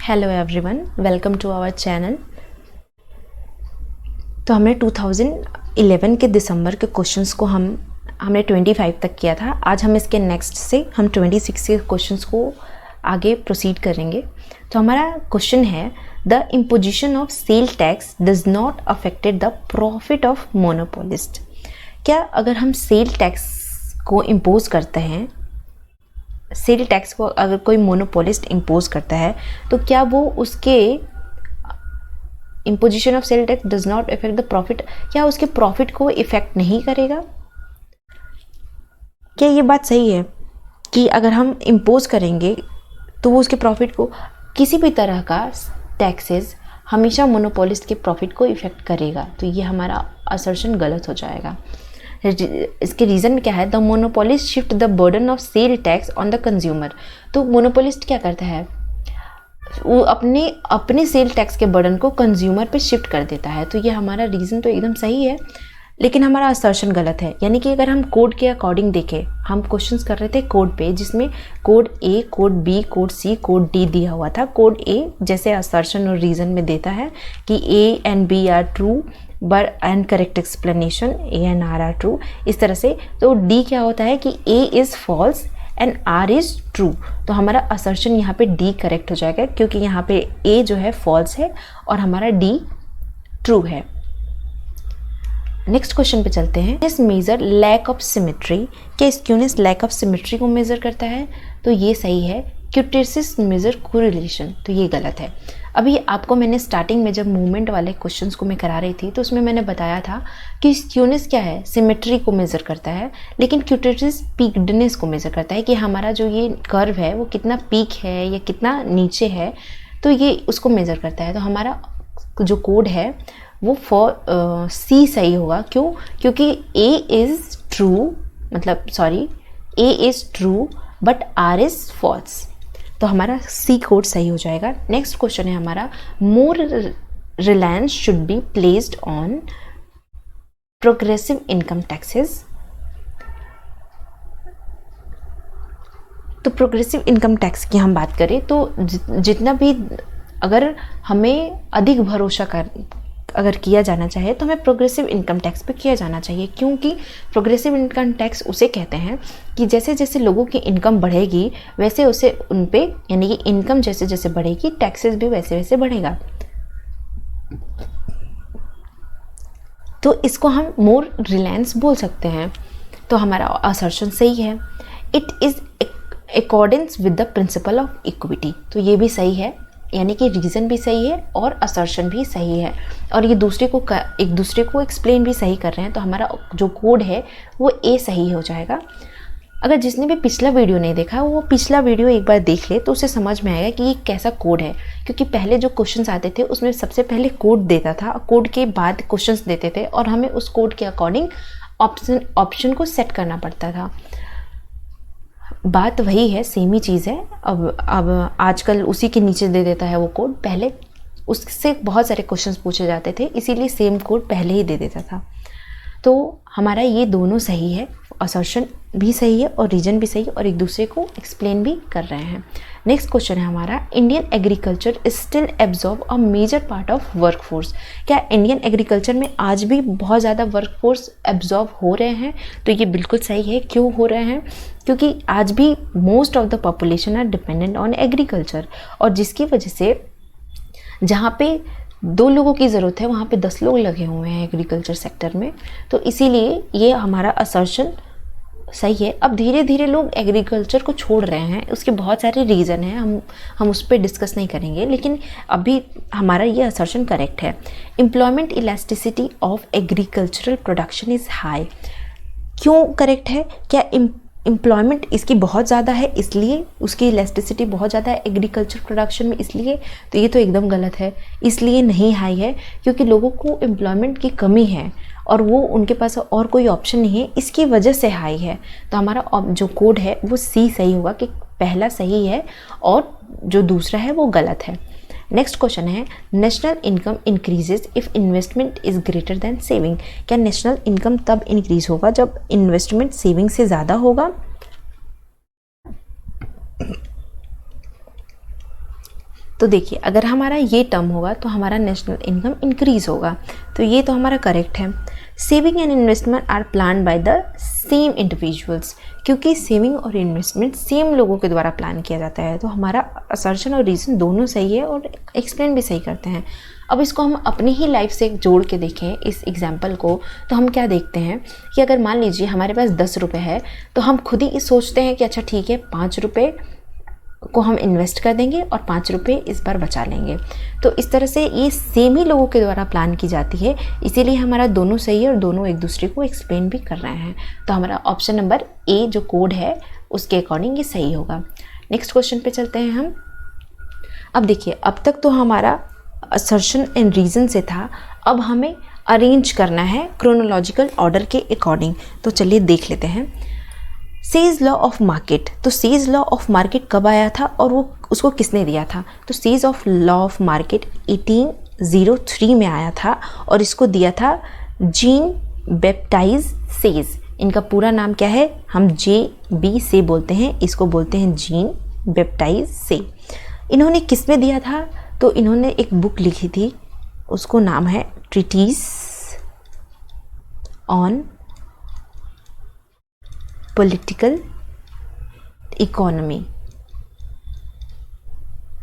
Hello everyone, welcome to our channel. तो हमने 2011 के दिसंबर के क्वेश्चंस को हमने 25 तक किया था। आज हम इसके नेक्स्ट से हम 26 के क्वेश्चंस को आगे प्रोसीड करेंगे। तो हमारा क्वेश्चन है, the imposition of sale tax does not affected the profit of monopolist. क्या अगर हम सेल टैक्स को इम्पोज करते हैं, सेल टैक्स को अगर कोई मोनोपोलिस्ट इम्पोज करता है, तो क्या वो उसके imposition of sale tax does not effect the profit, क्या उसके प्रॉफिट को इफेक्ट नहीं करेगा? क्या ये बात सही है कि अगर हम इम्पोज करेंगे तो वो उसके प्रॉफिट को, किसी भी तरह का टैक्सेस हमेशा मोनोपोलिस्ट के प्रॉफिट को इफेक्ट करेगा? तो ये हमारा असर्शन गलत हो जाएगा। इसके रीज़न क्या है? The monopolist shift the burden of sale tax on the consumer. तो मोनोपोलिस्ट क्या करता है, वो अपने सेल टैक्स के बर्डन को कंज्यूमर पे शिफ्ट कर देता है। तो ये हमारा रीज़न तो एकदम सही है, लेकिन हमारा असर्शन गलत है। यानी कि अगर हम कोड के अकॉर्डिंग देखें, हम क्वेश्चंस कर रहे थे कोड पे, जिसमें कोड ए, कोड बी, कोड सी, कोड डी दिया हुआ था। कोड ए जैसे असर्शन और रीज़न में देता है कि A and B are true but and correct explanation, A and R are true, इस तरह से। तो डी क्या होता है कि A is false and R is true. तो हमारा असर्शन यहाँ पे डी करेक्ट हो जाएगा, क्योंकि यहाँ पे ए जो है फॉल्स है और हमारा डी ट्रू है। नेक्स्ट क्वेश्चन पे चलते हैं। इस मेजर लैक ऑफ सिमेट्री, क्या स्क्यूनेस लैक ऑफ सिमेट्री को मेजर करता है? तो ये सही है। क्यूटेसिस मेजर कोरिलेशन, तो ये गलत है। अभी आपको मैंने स्टार्टिंग में जब मूवमेंट वाले क्वेश्चंस को मैं करा रही थी, तो उसमें मैंने बताया था कि स्क्यूनेस क्या है, सिमेट्री को मेजर करता है, लेकिन क्यूटेसिस पीक्डनेस को मेजर करता है कि हमारा जो ये कर्व है वो कितना पीक है या कितना नीचे है, तो ये उसको मेजर करता है। तो हमारा जो कोड है वो फॉर सी सही होगा। क्यों? क्योंकि ए इज़ ट्रू, मतलब sorry, A is true but R is false. तो हमारा सी कोड सही हो जाएगा। नेक्स्ट क्वेश्चन है हमारा, more reliance should be placed on progressive income taxes. तो प्रोग्रेसिव इनकम टैक्स की हम बात करें तो जितना भी अगर हमें अधिक भरोसा अगर किया जाना चाहे तो हमें प्रोग्रेसिव इनकम टैक्स पे किया जाना चाहिए। क्योंकि प्रोग्रेसिव इनकम टैक्स उसे कहते हैं कि जैसे जैसे लोगों की इनकम बढ़ेगी वैसे उसे उन पे, यानी कि इनकम जैसे जैसे बढ़ेगी टैक्सेस भी वैसे वैसे बढ़ेगा। तो इसको हम मोर रिलायंस बोल सकते हैं। तो हमारा असर्शन सही है। It is accordance with the principle of equity, तो ये भी सही है, यानी कि रीज़न भी सही है और असर्शन भी सही है, और ये एक दूसरे को एक्सप्लेन भी सही कर रहे हैं। तो हमारा जो कोड है वो ए सही हो जाएगा। अगर जिसने भी पिछला वीडियो नहीं देखा वो पिछला वीडियो एक बार देख ले तो उसे समझ में आएगा कि ये कैसा कोड है। क्योंकि पहले जो क्वेश्चंस आते थे उसमें सबसे पहले कोड देता था, कोड के बाद क्वेश्चंस देते थे, और हमें उस कोड के अकॉर्डिंग ऑप्शन को सेट करना पड़ता था। बात वही है, सेम ही चीज़ है। अब आजकल उसी के नीचे दे देता है वो कोड, पहले उससे बहुत सारे क्वेश्चंस पूछे जाते थे, इसीलिए सेम कोड पहले ही दे देता था। तो हमारा ये दोनों सही है, असर्शन भी सही है और रीजन भी सही है, और एक दूसरे को एक्सप्लेन भी कर रहे हैं। नेक्स्ट क्वेश्चन है हमारा, Indian agriculture is still absorb a major part of workforce. क्या इंडियन एग्रीकल्चर में आज भी बहुत ज़्यादा वर्कफोर्स एब्जॉर्ब हो रहे हैं? तो ये बिल्कुल सही है। क्यों हो रहे हैं? क्योंकि आज भी most of the population are dependent on agriculture, और जिसकी वजह से जहाँ पे 2 लोगों की ज़रूरत है वहाँ पे 10 लोग लगे हुए हैं एग्रीकल्चर सेक्टर में। तो इसीलिए ये हमारा असर्शन सही है। अब धीरे धीरे लोग एग्रीकल्चर को छोड़ रहे हैं, उसके बहुत सारे रीज़न हैं, हम उस पर डिस्कस नहीं करेंगे, लेकिन अभी हमारा ये असर्शन करेक्ट है। Employment elasticity of agricultural production is high. क्यों करेक्ट है? क्या एम्प्लॉयमेंट इसकी बहुत ज़्यादा है इसलिए, उसकी इलास्टिसिटी बहुत ज़्यादा है एग्रीकल्चर प्रोडक्शन में इसलिए? तो ये तो एकदम गलत है। इसलिए नहीं हाई है क्योंकि लोगों को एम्प्लॉयमेंट की कमी है और वो उनके पास और कोई ऑप्शन नहीं है, इसकी वजह से हाई है। तो हमारा जो कोड है वो सी सही होगा कि पहला सही है और जो दूसरा है वो गलत है। नेक्स्ट क्वेश्चन है, national income increases if investment is greater than saving. क्या नेशनल इनकम तब इंक्रीज होगा जब इन्वेस्टमेंट सेविंग से ज़्यादा होगा? तो देखिए अगर हमारा ये टर्म होगा तो हमारा नेशनल इनकम इंक्रीज होगा, तो ये तो हमारा करेक्ट है। Saving and investment are plan by the same individuals, क्योंकि सेविंग और इन्वेस्टमेंट सेम लोगों के द्वारा प्लान किया जाता है, तो हमारा असर्शन और रीज़न दोनों सही है और एक्सप्लेन भी सही करते हैं। अब इसको हम अपनी ही लाइफ से जोड़ के देखें इस एग्जाम्पल को, तो हम क्या देखते हैं कि अगर मान लीजिए हमारे पास 10 रुपये है, तो हम खुद ही सोचते हैं कि अच्छा ठीक है 5 रुपये को हम इन्वेस्ट कर देंगे और 5 रुपये इस बार बचा लेंगे। तो इस तरह से ये सेम ही लोगों के द्वारा प्लान की जाती है, इसीलिए हमारा दोनों सही है और दोनों एक दूसरे को एक्सप्लेन भी कर रहे हैं। तो हमारा ऑप्शन नंबर ए जो कोड है उसके अकॉर्डिंग ये सही होगा। नेक्स्ट क्वेश्चन पे चलते हैं हम। अब देखिए अब तक तो हमारा असर्शन एंड रीज़न से था, अब हमें अरेंज करना है क्रोनोलॉजिकल ऑर्डर के अकॉर्डिंग। तो चलिए देख लेते हैं। सेज लॉ ऑफ मार्केट, तो सेज लॉ ऑफ मार्केट कब आया था और वो उसको किसने दिया था? तो sage of law of market 1803 में आया था और इसको दिया था जीन बैप्टाइज सेज। इनका पूरा नाम क्या है? हम JB से बोलते हैं, इसको बोलते हैं जीन बैप्टाइज से। इन्होंने किसमें दिया था? तो इन्होंने एक बुक लिखी थी, उसको नाम है ट्रीटीज ऑन पॉलिटिकल इकोनॉमी।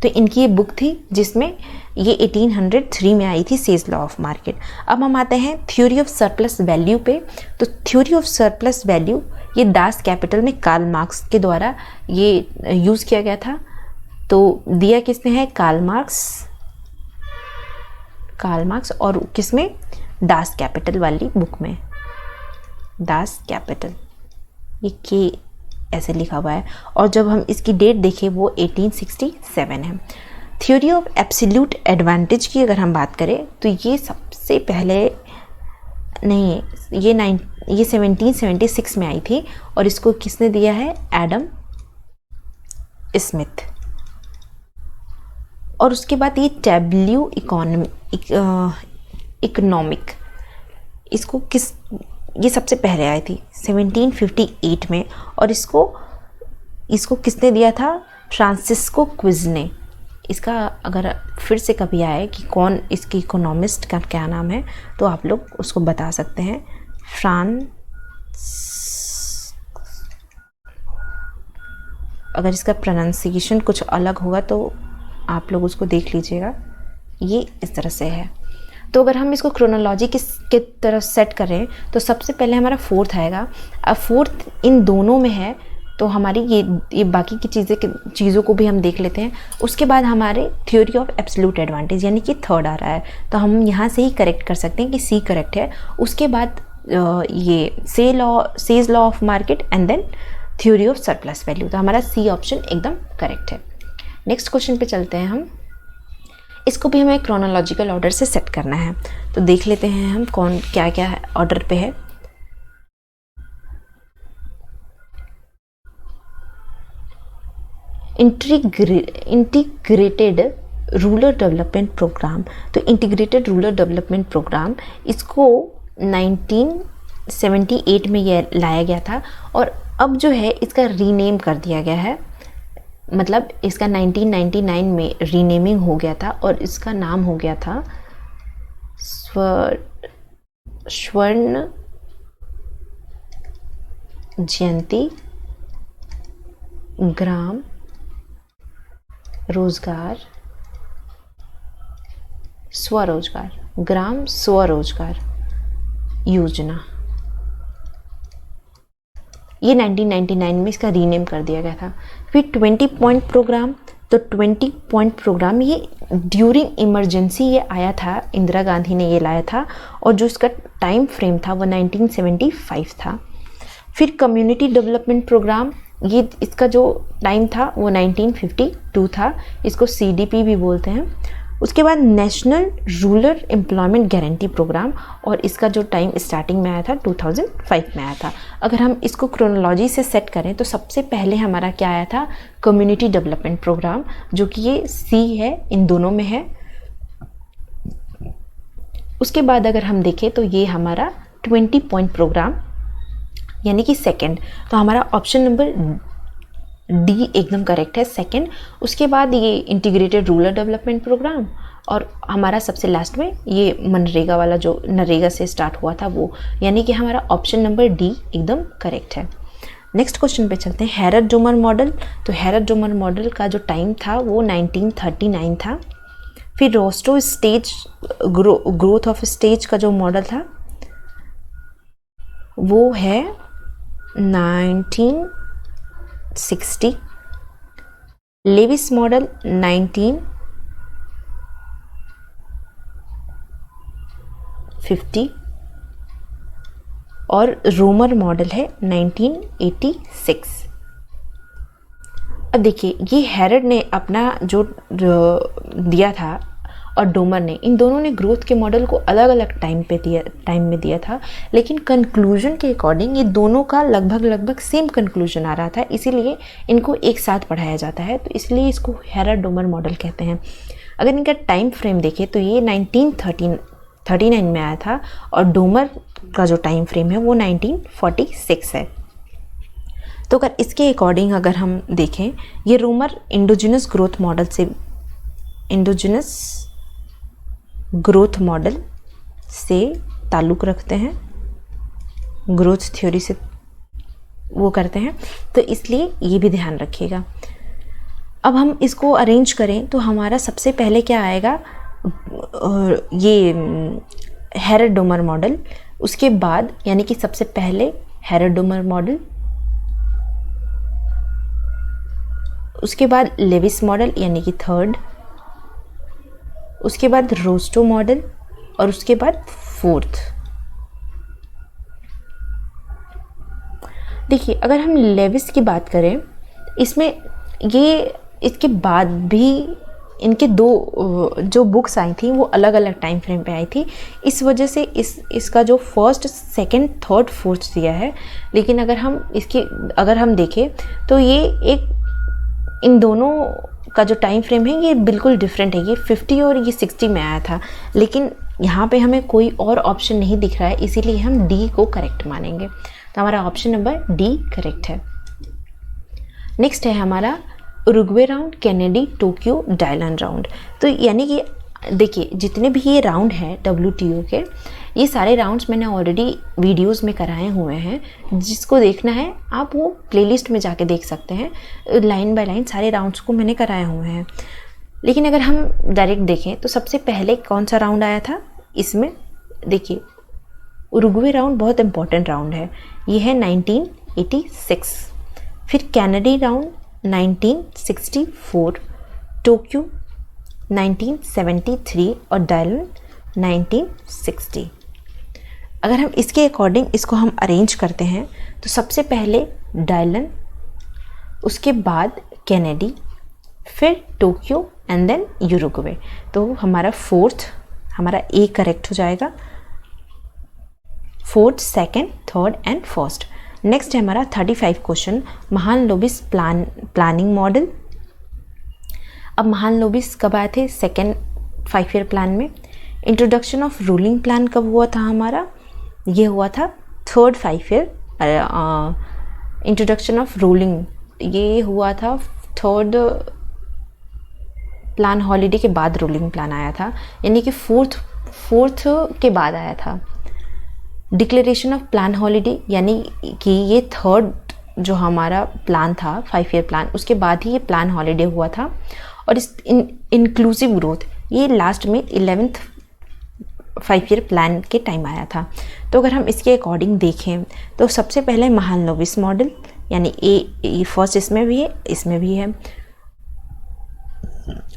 तो इनकी ये बुक थी जिसमें ये 1803 में आई थी सेज लॉ ऑफ मार्केट। अब हम आते हैं थ्योरी ऑफ सरप्लस वैल्यू पे। तो थ्योरी ऑफ सरप्लस वैल्यू ये दास कैपिटल में कार्ल मार्क्स के द्वारा ये यूज़ किया गया था। तो दिया किसने है? कार्ल मार्क्स और किसमें? दास कैपिटल वाली बुक में, दास कैपिटल, ये के ऐसे लिखा हुआ है। और जब हम इसकी डेट देखें वो 1867 है। थ्योरी ऑफ एब्सोल्यूट एडवांटेज की अगर हम बात करें तो ये सबसे पहले नहीं, ये 1776 में आई थी और इसको किसने दिया है? Adam Smith. और उसके बाद ये टैब्ल्यू इकोनॉमिक, इसको ये सबसे पहले आई थी 1758 में और इसको किसने दिया था? फ्रांसिस्को क्विज ने। इसका अगर फिर से कभी आए कि कौन इसकी इकोनॉमिस्ट का क्या नाम है तो आप लोग उसको बता सकते हैं। अगर इसका प्रोनाउंसिएशन कुछ अलग होगा तो आप लोग उसको देख लीजिएगा। ये इस तरह से है। तो अगर हम इसको क्रोनोलॉजी के तरफ सेट करें तो सबसे पहले हमारा फोर्थ आएगा। अब फोर्थ इन दोनों में है तो हमारी ये बाकी की चीज़ों को भी हम देख लेते हैं। उसके बाद हमारे थ्योरी ऑफ एब्सोल्यूट एडवांटेज यानी कि थर्ड आ रहा है, तो हम यहाँ से ही करेक्ट कर सकते हैं कि सी करेक्ट है। उसके बाद ये Say's law of market and then theory of surplus value, तो हमारा सी ऑप्शन एकदम करेक्ट है। नेक्स्ट क्वेश्चन पे चलते हैं हम। इसको भी हमें क्रोनोलॉजिकल ऑर्डर से सेट करना है, तो देख लेते हैं हम कौन क्या क्या ऑर्डर पे है। इंटीग्रेटेड रूरल डेवलपमेंट प्रोग्राम, तो इंटीग्रेटेड रूरल डेवलपमेंट प्रोग्राम इसको 1978 में यह लाया गया था और अब जो है इसका रीनेम कर दिया गया है। मतलब इसका 1999 में रीनेमिंग हो गया था और इसका नाम हो गया था स्वर्ण जयंती ग्राम रोजगार स्वरोजगार योजना। ये 1999 में इसका रीनेम कर दिया गया था। फिर 20 पॉइंट प्रोग्राम, तो 20 पॉइंट प्रोग्राम ये ड्यूरिंग इमरजेंसी ये आया था, इंदिरा गांधी ने ये लाया था और जो इसका टाइम फ्रेम था वो 1975 था। फिर कम्युनिटी डेवलपमेंट प्रोग्राम, ये इसका जो टाइम था वो 1952 था, इसको CDP भी बोलते हैं। उसके बाद national rural employment guarantee programme और इसका जो टाइम स्टार्टिंग में आया था 2005 में आया था। अगर हम इसको क्रोनोलॉजी से सेट करें तो सबसे पहले हमारा क्या आया था? कम्युनिटी डेवलपमेंट प्रोग्राम, जो कि ये C है, इन दोनों में है। उसके बाद अगर हम देखें तो ये हमारा 20 पॉइंट प्रोग्राम यानी कि सेकंड, तो हमारा ऑप्शन नंबर डी एकदम करेक्ट है सेकंड। उसके बाद ये इंटीग्रेटेड रूरल डेवलपमेंट प्रोग्राम, और हमारा सबसे लास्ट में ये मनरेगा वाला जो नरेगा से स्टार्ट हुआ था वो, यानी कि हमारा ऑप्शन नंबर डी एकदम करेक्ट है। नेक्स्ट क्वेश्चन पे चलते हैं, हैरत डोमर मॉडल। तो हैरत डोमर मॉडल का जो टाइम था वो 1939 था। फिर Rosto stage growth of stage का जो मॉडल था वो है 1960। लेविस मॉडल 1950 और रोमर मॉडल है 1986। अब देखिए, ये हैरड ने अपना जो दिया था और डोमर ने, इन दोनों ने ग्रोथ के मॉडल को अलग अलग टाइम में दिया था, लेकिन कंक्लूजन के अकॉर्डिंग ये दोनों का लगभग सेम कंक्लूजन आ रहा था, इसीलिए इनको एक साथ पढ़ाया जाता है, तो इसलिए इसको हैरड डोमर मॉडल कहते हैं। अगर इनका टाइम फ्रेम देखें तो ये 1939 में आया था और डोमर का जो टाइम फ्रेम है वो 1946 है। तो अगर इसके अकॉर्डिंग अगर हम देखें, ये रोमर इंडोजिनस ग्रोथ मॉडल से ताल्लुक़ रखते हैं, ग्रोथ थ्योरी से वो करते हैं, तो इसलिए ये भी ध्यान रखिएगा। अब हम इसको अरेंज करें तो हमारा सबसे पहले क्या आएगा, ये हैरड डोमर मॉडल, उसके बाद यानी कि सबसे पहले हैरड डोमर मॉडल, उसके बाद लेविस मॉडल यानी कि थर्ड, उसके बाद रोस्टो मॉडल और उसके बाद फोर्थ। देखिए, अगर हम लेविस की बात करें, इसमें ये इसके बाद भी इनके दो जो बुक्स आई थी वो अलग अलग टाइम फ्रेम पे आई थी, इस वजह से इसका जो फर्स्ट सेकंड थर्ड फोर्थ दिया है। लेकिन अगर हम देखें तो ये एक इन दोनों का जो टाइम फ्रेम है ये बिल्कुल डिफरेंट है, ये 50 और ये 60 में आया था, लेकिन यहाँ पे हमें कोई और ऑप्शन नहीं दिख रहा है, इसीलिए हम डी को करेक्ट मानेंगे। तो हमारा ऑप्शन नंबर डी करेक्ट है। नेक्स्ट है हमारा Uruguay round, Kennedy, Tokyo, Dylan round. तो यानी कि देखिए, जितने भी ये राउंड हैं WTO के, ये सारे राउंड्स मैंने ऑलरेडी वीडियोस में कराए हुए हैं, जिसको देखना है आप वो प्लेलिस्ट में जाके देख सकते हैं। लाइन बाय लाइन सारे राउंड्स को मैंने कराए हुए हैं। लेकिन अगर हम डायरेक्ट देखें तो सबसे पहले कौन सा राउंड आया था, इसमें देखिए उरुग्वे राउंड बहुत इंपॉर्टेंट राउंड है, ये है 1986। फिर कैनेडी राउंड 1964, टोक्यो 1973 और डायलन 1960। अगर हम इसके अकॉर्डिंग इसको हम अरेंज करते हैं तो सबसे पहले डायलन, उसके बाद कैनेडी, फिर टोक्यो एंड देन यूरुग्वे। तो हमारा हमारा ए करेक्ट हो जाएगा, fourth, second, third and first. Next है हमारा 35 क्वेश्चन, महालनोबिस प्लानिंग मॉडल। अब महालनोबिस कब आए थे, सेकेंड 5 ईयर प्लान में। इंट्रोडक्शन ऑफ रूलिंग प्लान कब हुआ था हमारा, ये हुआ था third 5 year. Introduction of ruling ये हुआ था थर्ड प्लान हॉलीडे के बाद रूलिंग प्लान आया था, यानी कि फोर्थ के बाद आया था। डिक्लेरेशन ऑफ प्लान हॉलीडे यानी कि ये थर्ड जो हमारा प्लान था 5 ईयर प्लान, उसके बाद ही ये प्लान हॉलीडे हुआ था। और इस इंक्लूसिव ग्रोथ ये लास्ट में 11th 5 ईयर प्लान के टाइम आया था। तो अगर हम इसके अकॉर्डिंग देखें तो सबसे पहले महालनोबिस मॉडल, यानी ए फर्स्ट इसमें भी है, इसमें भी है।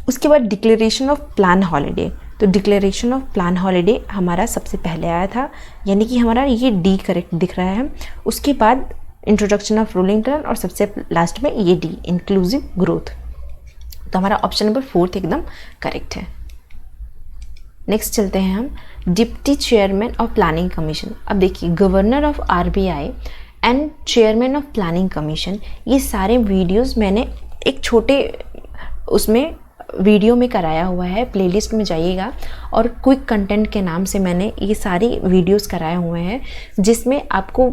उसके बाद डिक्लेरेशन ऑफ प्लान हॉलीडे, तो डिक्लेरेशन ऑफ प्लान हॉलीडे हमारा सबसे पहले आया था, यानी कि हमारा ये डी करेक्ट दिख रहा है। उसके बाद इंट्रोडक्शन ऑफ रूलिंग प्लान और सबसे लास्ट में ये डी इंक्लूसिव ग्रोथ। तो हमारा ऑप्शन नंबर 4 एकदम करेक्ट है। नेक्स्ट चलते हैं हम deputy chairman of planning commission. अब देखिए, governor of RBI and chairman of planning commission, ये सारे वीडियोस मैंने एक छोटे उसमें वीडियो में कराया हुआ है, प्लेलिस्ट में जाइएगा और क्विक कंटेंट के नाम से मैंने ये सारी वीडियोस कराए हुए हैं, जिसमें आपको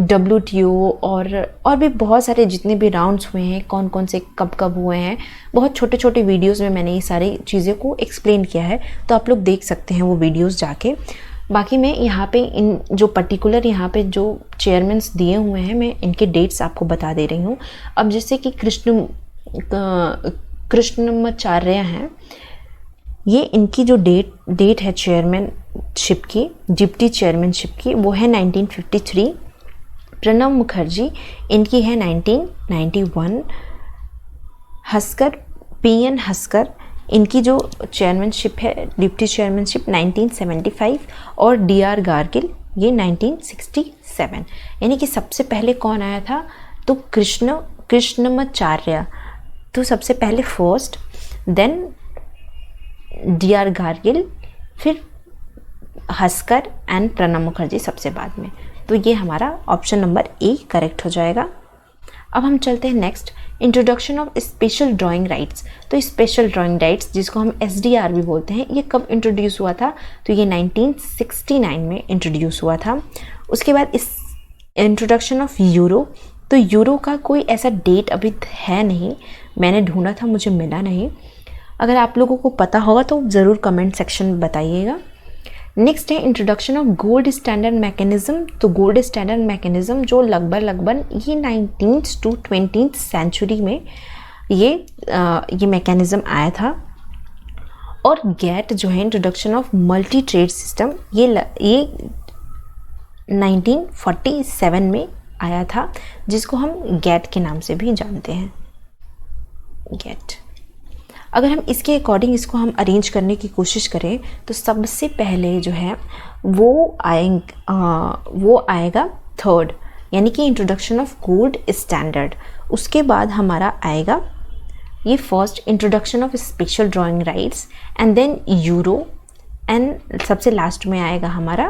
WTO और भी बहुत सारे जितने भी राउंड्स हुए हैं, कौन कौन से कब कब हुए हैं, बहुत छोटे छोटे वीडियोस में मैंने ये सारी चीज़ें को एक्सप्लेन किया है, तो आप लोग देख सकते हैं वो वीडियोस जाके। बाकी मैं यहाँ पे इन जो पर्टिकुलर यहाँ पे जो चेयरमैन्स दिए हुए हैं, मैं इनके डेट्स आपको बता दे रही हूँ। अब जैसे कि कृष्णमाचार्य हैं, ये इनकी जो डेट है चेयरमैनशिप की, डिप्टी चेयरमैनशिप की, वो है 1953। प्रणब मुखर्जी, इनकी है 1991। हस्कर, PN हस्कर, इनकी जो चेयरमैनशिप है, डिप्टी चेयरमैनशिप 1975। और DR गार्गिल, ये 1967। यानी कि सबसे पहले कौन आया था, तो कृष्णमाचार्य तो सबसे पहले फर्स्ट, देन DR गार्गिल, फिर हस्कर एंड प्रणब मुखर्जी सबसे बाद में। तो ये हमारा ऑप्शन नंबर A करेक्ट हो जाएगा। अब हम चलते हैं next, introduction of special drawing rights. तो स्पेशल ड्राइंग राइट्स, जिसको हम SDR भी बोलते हैं, ये कब इंट्रोड्यूस हुआ था, तो ये 1969 में इंट्रोड्यूस हुआ था। उसके बाद इस इंट्रोडक्शन ऑफ यूरो, तो यूरो का कोई ऐसा डेट अभी है नहीं, मैंने ढूंढा था, मुझे मिला नहीं। अगर आप लोगों को पता होगा तो ज़रूर कमेंट सेक्शन में बताइएगा। नेक्स्ट है introduction of gold standard mechanism. तो गोल्ड स्टैंडर्ड मैकेनिज्म जो लगभग ये 19th to 20th सेंचुरी में ये मैकेनिज्म आया था। और गेट जो है, introduction of multi trade system, ये 1947 में आया था, जिसको हम गेट के नाम से भी जानते हैं, गेट। अगर हम इसके अकॉर्डिंग इसको हम अरेंज करने की कोशिश करें, तो सबसे पहले जो है वो आएगा थर्ड, यानी कि इंट्रोडक्शन ऑफ गोल्ड स्टैंडर्ड। उसके बाद हमारा आएगा ये first, introduction of special drawing rights, and then euro, and सबसे लास्ट में आएगा हमारा,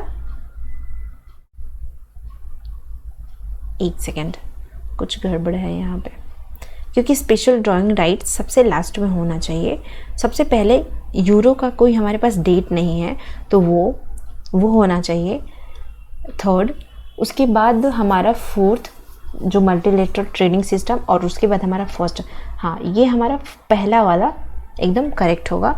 एक सेकेंड, कुछ गड़बड़ है यहाँ पे, क्योंकि स्पेशल ड्राइंग राइट्स सबसे लास्ट में होना चाहिए। सबसे पहले यूरो का कोई हमारे पास डेट नहीं है, तो वो होना चाहिए थर्ड। उसके बाद हमारा फोर्थ जो मल्टीलेटरल ट्रेडिंग सिस्टम, और उसके बाद हमारा फर्स्ट। हाँ, ये हमारा पहला वाला एकदम करेक्ट होगा,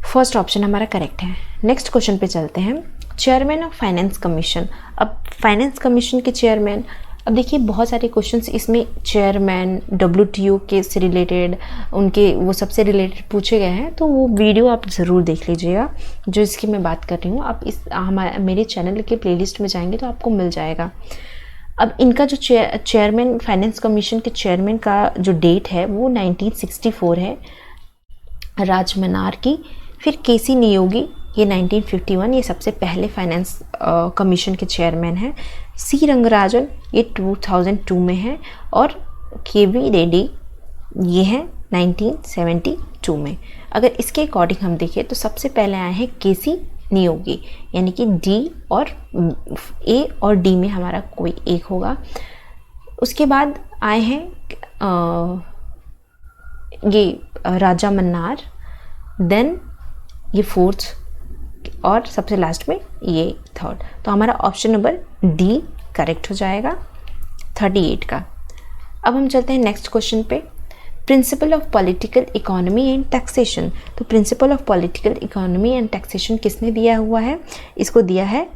फर्स्ट ऑप्शन हमारा करेक्ट है। नेक्स्ट क्वेश्चन पे चलते हैं, चेयरमैन ऑफ फाइनेंस कमीशन। अब फाइनेंस कमीशन के चेयरमैन, अब देखिए बहुत सारे क्वेश्चंस इसमें चेयरमैन, WTO के से रिलेटेड, उनके वो सबसे रिलेटेड पूछे गए हैं, तो वो वीडियो आप ज़रूर देख लीजिएगा जो इसकी मैं बात कर रही हूँ। आप मेरे चैनल के प्लेलिस्ट में जाएंगे तो आपको मिल जाएगा। अब इनका जो चेयरमैन, फाइनेंस कमीशन के चेयरमैन का जो डेट है वो 1964 है, राज मन्नार की। फिर KC नियोगी, ये 1951, ये सबसे पहले फाइनेंस कमीशन के चेयरमैन हैं। C रंगराजन, ये 2002 में है। और KV रेड्डी, ये है 1972 में। अगर इसके अकॉर्डिंग हम देखें तो सबसे पहले आए हैं KC नियोगी, यानी कि D और A और D में हमारा कोई एक होगा। उसके बाद आए हैं ये राजा मन्नार, देन ये फोर्थ, और सबसे लास्ट में ये थर्ड। तो हमारा ऑप्शन नंबर D करेक्ट हो जाएगा 38 का। अब हम चलते हैं नेक्स्ट क्वेश्चन पे, principle of political economy and taxation. तो principle of political economy and taxation किसने दिया हुआ है, इसको दिया है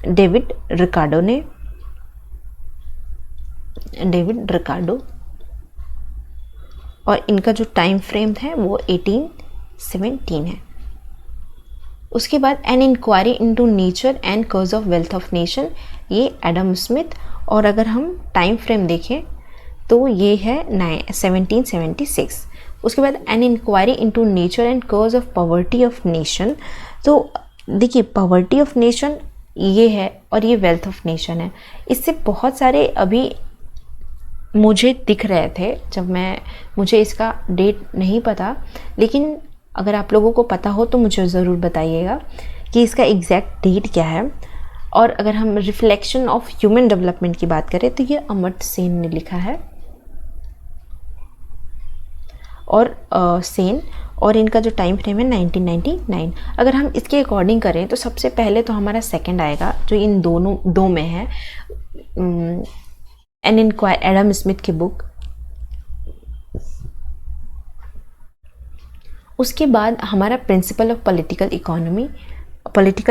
डेविड रिकार्डो ने, डेविड रिकार्डो। और इनका जो टाइम फ्रेम है वो 1817 है। उसके बाद an inquiry into nature and cause of wealth of nation, ये एडम स्मिथ। और अगर हम टाइम फ्रेम देखें तो ये है 1776। उसके बाद an inquiry into nature and cause of poverty of nation. तो देखिए पॉवर्टी ऑफ नेशन ये है और ये वेल्थ ऑफ नेशन है। इससे बहुत सारे अभी मुझे दिख रहे थे, जब मुझे इसका डेट नहीं पता, लेकिन अगर आप लोगों को पता हो तो मुझे ज़रूर बताइएगा कि इसका एग्जैक्ट डेट क्या है। और अगर हम रिफ्लेक्शन ऑफ ह्यूमन डेवलपमेंट की बात करें तो ये अमर्त्य सेन ने लिखा है। और सेन, और इनका जो टाइम फ्रेम है 1999। अगर हम इसके अकॉर्डिंग करें तो सबसे पहले तो हमारा सेकंड आएगा जो इन दो में है, एन इंक्वायर, एडम स्मिथ की बुक। उसके बाद हमारा principle of political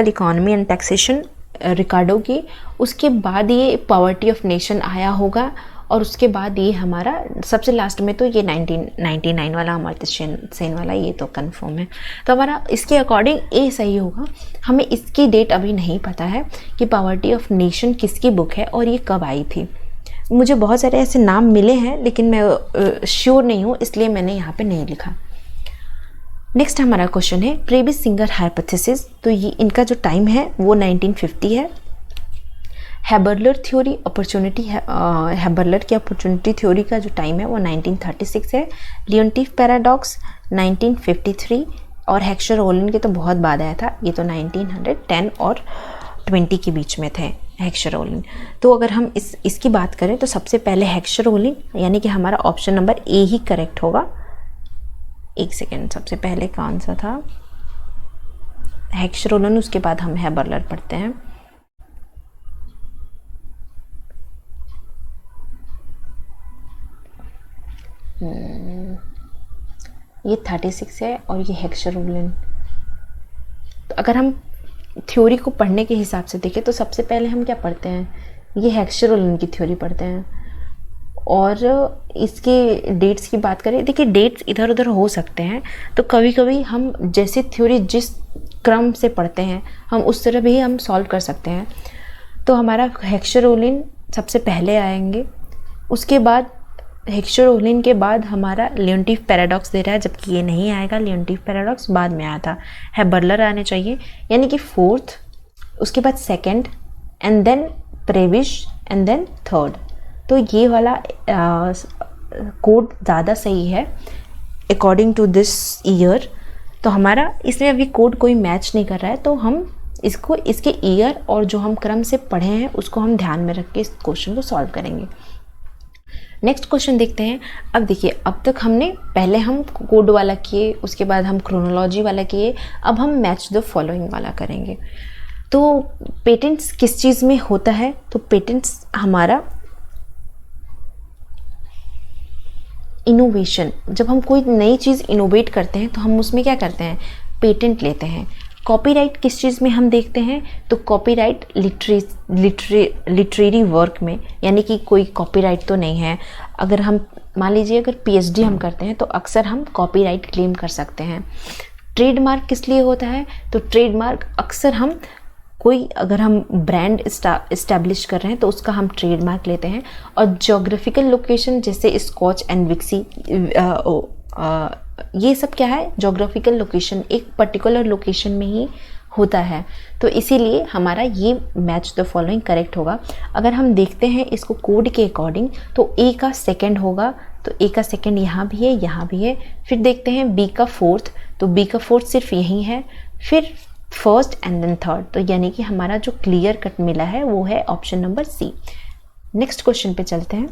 economy and taxation, Ricardo की। उसके बाद ये पॉवर्टी ऑफ नेशन आया होगा, और उसके बाद ये हमारा सबसे लास्ट में तो ये 1999 वाला अमर्त्य सेन वाला, ये तो कंफर्म है। तो हमारा इसके अकॉर्डिंग ए सही होगा। हमें इसकी डेट अभी नहीं पता है कि पॉवर्टी ऑफ नेशन किसकी बुक है और ये कब आई थी। मुझे बहुत सारे ऐसे नाम मिले हैं लेकिन मैं श्योर नहीं हूँ, इसलिए मैंने यहाँ पे नहीं लिखा। नेक्स्ट हमारा क्वेश्चन है प्रेविस सिंगर हाइपोथेसिस। तो ये इनका जो टाइम है वो 1950 है। हैबरलर थ्योरी अपॉर्चुनिटी, हैबरलर की अपॉर्चुनिटी थ्योरी का जो टाइम है वो 1936 है। लियोन्टिफ पैराडॉक्स 1953, और हेक्सचर रोलिन के तो बहुत बाद आया था, ये तो 1910 और 20 के बीच में थे हेक्सचर रोलिन। तो अगर हम इसकी बात करें तो सबसे पहले हेक्सचर रोलिन, यानी कि हमारा option number A he correct होगा। एक सेकेंड, सबसे पहले कौन सा था? हेक्सचर रोलिन, उसके बाद हम हैबरलर पढ़ते हैं। ये 36 है और ये हेक्सचर रोलिन। तो अगर हम थ्योरी को पढ़ने के हिसाब से देखें तो सबसे पहले हम क्या पढ़ते हैं, ये हेक्सचर रोलिन की थ्योरी पढ़ते हैं। और इसके डेट्स की बात करें, देखिए डेट्स इधर उधर हो सकते हैं, तो कभी कभी हम जैसे थ्योरी जिस क्रम से पढ़ते हैं हम उस तरह भी हम सॉल्व कर सकते हैं। तो हमारा हेक्सचर रोलिन सबसे पहले आएंगे, उसके बाद हेक्सचर रोलिन के बाद हमारा लियोन्टिफ पैराडॉक्स दे रहा है, जबकि ये नहीं आएगा, लियोन्टिफ पैराडॉक्स बाद में आया था। हैबरलर आने चाहिए, यानी कि फोर्थ, उसके बाद second, and then previous, and then third. तो ये वाला कोड ज़्यादा सही है अकॉर्डिंग टू दिस ईयर। तो हमारा इसमें अभी कोड कोई मैच नहीं कर रहा है, तो हम इसको इसके ईयर और जो हम क्रम से पढ़े हैं उसको हम ध्यान में रख के इस क्वेश्चन को सॉल्व करेंगे। नेक्स्ट क्वेश्चन देखते हैं। अब देखिए, अब तक हमने पहले हम कोड वाला किए, उसके बाद हम क्रोनोलॉजी वाला किए, अब हम मैच द फॉलोइंग वाला करेंगे। तो पेटेंट्स किस चीज़ में होता है? तो पेटेंट्स हमारा इनोवेशन, जब हम कोई नई चीज़ इनोवेट करते हैं तो हम उसमें क्या करते हैं, पेटेंट लेते हैं। कॉपीराइट किस चीज़ में हम देखते हैं? तो कॉपीराइट लिटरेरी वर्क में, यानी कि कोई कॉपीराइट तो नहीं है। अगर हम मान लीजिए अगर पीएचडी हम करते हैं तो अक्सर हम कॉपीराइट क्लेम कर सकते हैं। ट्रेडमार्क किस लिए होता है? तो ट्रेडमार्क अक्सर हम कोई अगर हम ब्रांड इस्टेब्लिश कर रहे हैं तो उसका हम ट्रेडमार्क लेते हैं। और जोग्राफिकल लोकेशन जैसे स्कॉच एंड विक्सी, ये सब क्या है, जोग्राफिकल लोकेशन, एक पर्टिकुलर लोकेशन में ही होता है। तो इसीलिए हमारा ये मैच द फॉलोइंग करेक्ट होगा। अगर हम देखते हैं इसको कोड के अकॉर्डिंग तो ए का सेकंड होगा, तो ए का सेकंड यहाँ भी है, यहाँ भी है। फिर देखते हैं बी का फोर्थ, तो बी का फोर्थ सिर्फ यही है। फिर फर्स्ट एंड देन थर्ड, तो यानी कि हमारा जो क्लियर कट मिला है वो है option number C. Next question पे चलते हैं।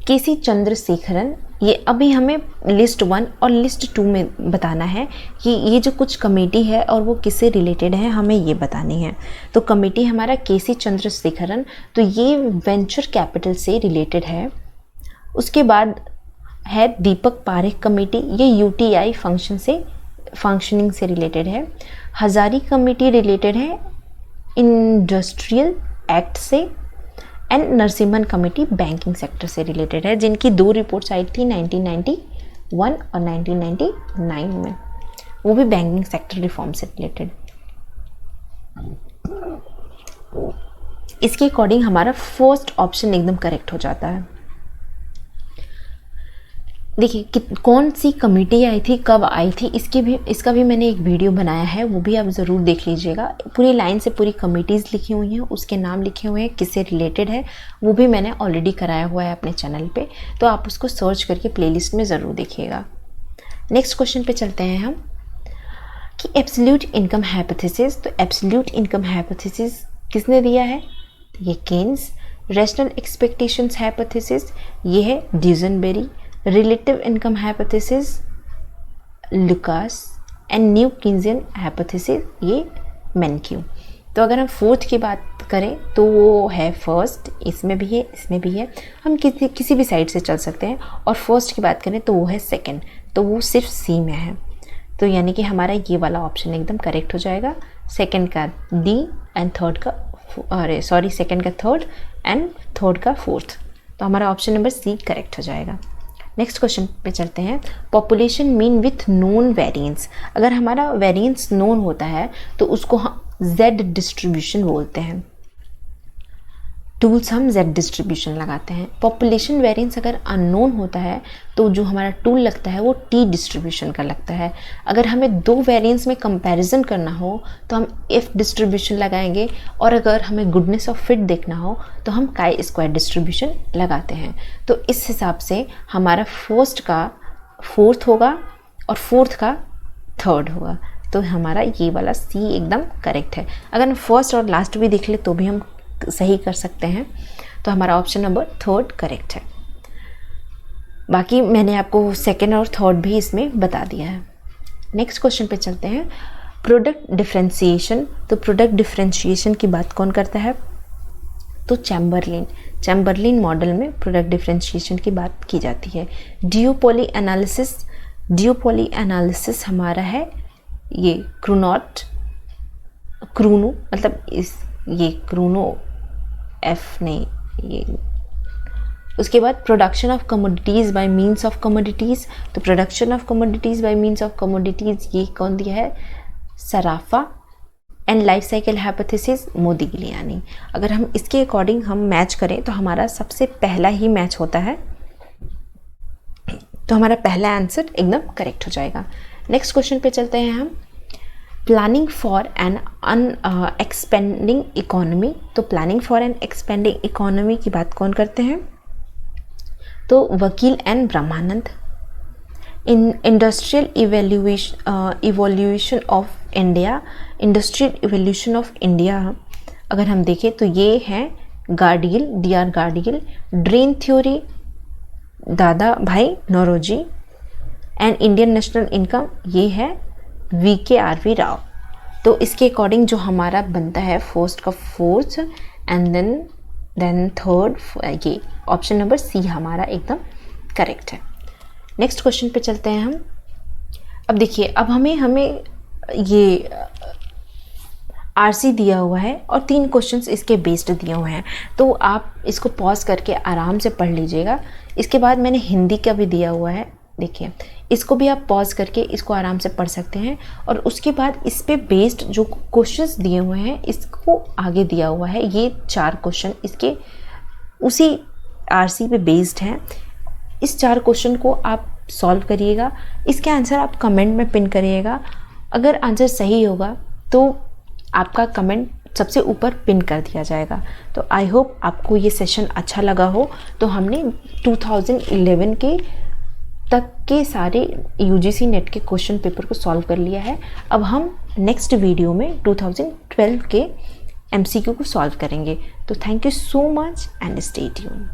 केसी चंद्रशेखरन, ये अभी हमें लिस्ट 1 और लिस्ट 2 में बताना है कि ये जो कुछ कमेटी है और वो किससे रिलेटेड है, हमें ये बतानी है। तो कमेटी हमारा केसी चंद्रशेखरन, तो ये वेंचर कैपिटल से रिलेटेड है। उसके बाद है दीपक पारेख कमेटी, ये यूटीआई फंक्शनिंग से रिलेटेड है। हजारी कमेटी रिलेटेड है इंडस्ट्रियल एक्ट से। And Narasimhan committee banking sector से रिलेटेड है, जिनकी 2 रिपोर्ट्स आई थी 1991 और 1999 में, वो भी बैंकिंग सेक्टर रिफॉर्म से रिलेटेड। इसके अकॉर्डिंग हमारा फर्स्ट ऑप्शन एकदम करेक्ट हो जाता है। देखिए कौन सी कमेटी आई थी, कब आई थी, इसका भी मैंने एक वीडियो बनाया है, वो भी आप ज़रूर देख लीजिएगा। पूरी लाइन से पूरी कमेटीज़ लिखी हुई हैं, उसके नाम लिखे हुए हैं, किससे रिलेटेड है, वो भी मैंने ऑलरेडी कराया हुआ है अपने चैनल पे, तो आप उसको सर्च करके प्लेलिस्ट में ज़रूर देखिएगा। नेक्स्ट क्वेश्चन पे चलते हैं हम कि एब्सोल्यूट इनकम हाइपोथेसिस। तो एब्सोल्यूट इनकम हाइपोथेसिस किसने दिया है? ये केन्स। रैशनल एक्सपेक्टेशंस हाइपोथेसिस ये है Duesenberry. Relative income hypothesis Lucas and new Keynesian hypothesis ये मेनक्यू। तो अगर हम फोर्थ की बात करें तो वो है फर्स्ट, इसमें भी है इसमें भी है, हम किसी भी साइड से चल सकते हैं। और फर्स्ट की बात करें तो वो है सेकंड, तो वो सिर्फ सी में है। तो यानी कि हमारा ये वाला ऑप्शन एकदम करेक्ट हो जाएगा, सेकंड का डी एंड थर्ड का सेकंड का थर्ड एंड थर्ड का फोर्थ। तो हमारा ऑप्शन नंबर सी करेक्ट हो जाएगा। नेक्स्ट क्वेश्चन पे चलते हैं। Population mean with known variance. अगर हमारा वेरिएंस नोन होता है तो उसको हम जेड डिस्ट्रीब्यूशन बोलते हैं। टूल्स हम जेड डिस्ट्रीब्यूशन लगाते हैं। पॉपुलेशन वेरिएंस अगर अननोन होता है तो जो हमारा टूल लगता है वो टी डिस्ट्रीब्यूशन का लगता है। अगर हमें दो वेरिएंस में कंपैरिजन करना हो तो हम एफ डिस्ट्रीब्यूशन लगाएंगे, और अगर हमें गुडनेस ऑफ फिट देखना हो तो हम काई स्क्वायर डिस्ट्रीब्यूशन लगाते हैं। तो इस हिसाब से हमारा फर्स्ट का फोर्थ होगा और फोर्थ का थर्ड होगा। तो हमारा ये वाला सी एकदम करेक्ट है। अगर हम फर्स्ट और लास्ट भी देख ले तो भी हम सही कर सकते हैं। तो हमारा ऑप्शन नंबर थर्ड करेक्ट है। बाकी मैंने आपको सेकंड और थर्ड भी इसमें बता दिया है। नेक्स्ट क्वेश्चन पे चलते हैं। Product differentiation. तो प्रोडक्ट डिफरेंशिएशन की बात कौन करता है? तो चैम्बरलिन मॉडल में प्रोडक्ट डिफरेंशिएशन की बात की जाती है। डिओपोली एनालिसिस हमारा है ये क्रूनो मतलब ये क्रूनो एफ नहीं ये। उसके बाद production of commodities by means of commodities. तो production of commodities by means of commodities ये कौन दिया है? Sraffa. And life cycle hypothesis Modigliani. अगर हम इसके अकॉर्डिंग हम मैच करें तो हमारा सबसे पहला ही मैच होता है, तो हमारा पहला आंसर एकदम करेक्ट हो जाएगा। नेक्स्ट क्वेश्चन पे चलते हैं हम। Planning for an expending economy. तो planning for an expending economy की बात कौन करते हैं? तो Vakil and Brahmananda. Industrial evolution of India. Industrial evolution of India अगर हम देखें तो ये है Gadgil, D R. Gadgil. Drain theory Dadabhai Naoroji. And Indian national income ये है V.K.R.V. राव। तो इसके अकॉर्डिंग जो हमारा बनता है फर्स्ट का फोर्थ एंड देन थर्ड, ये ऑप्शन नंबर सी हमारा एकदम करेक्ट है। नेक्स्ट क्वेश्चन पे चलते हैं हम। अब देखिए, अब हमें ये RC दिया हुआ है और 3 क्वेश्चंस इसके बेस्ड दिए हुए हैं, तो आप इसको पॉज करके आराम से पढ़ लीजिएगा। इसके बाद मैंने हिंदी का भी दिया हुआ है, देखिए इसको भी आप पॉज करके इसको आराम से पढ़ सकते हैं। और उसके बाद इस पे बेस्ड जो क्वेश्चंस दिए हुए हैं इसको आगे दिया हुआ है, ये 4 क्वेश्चन इसके उसी RC पे बेस्ड हैं। इस 4 क्वेश्चन को आप सॉल्व करिएगा, इसके आंसर आप कमेंट में पिन करिएगा। अगर आंसर सही होगा तो आपका कमेंट सबसे ऊपर पिन कर दिया जाएगा। तो आई होप आपको ये सेशन अच्छा लगा हो। तो हमने 2011 के तक के सारे UGC नेट के क्वेश्चन पेपर को सॉल्व कर लिया है। अब हम नेक्स्ट वीडियो में 2012 के MCQ को सॉल्व करेंगे। तो thank you so much and stay tuned.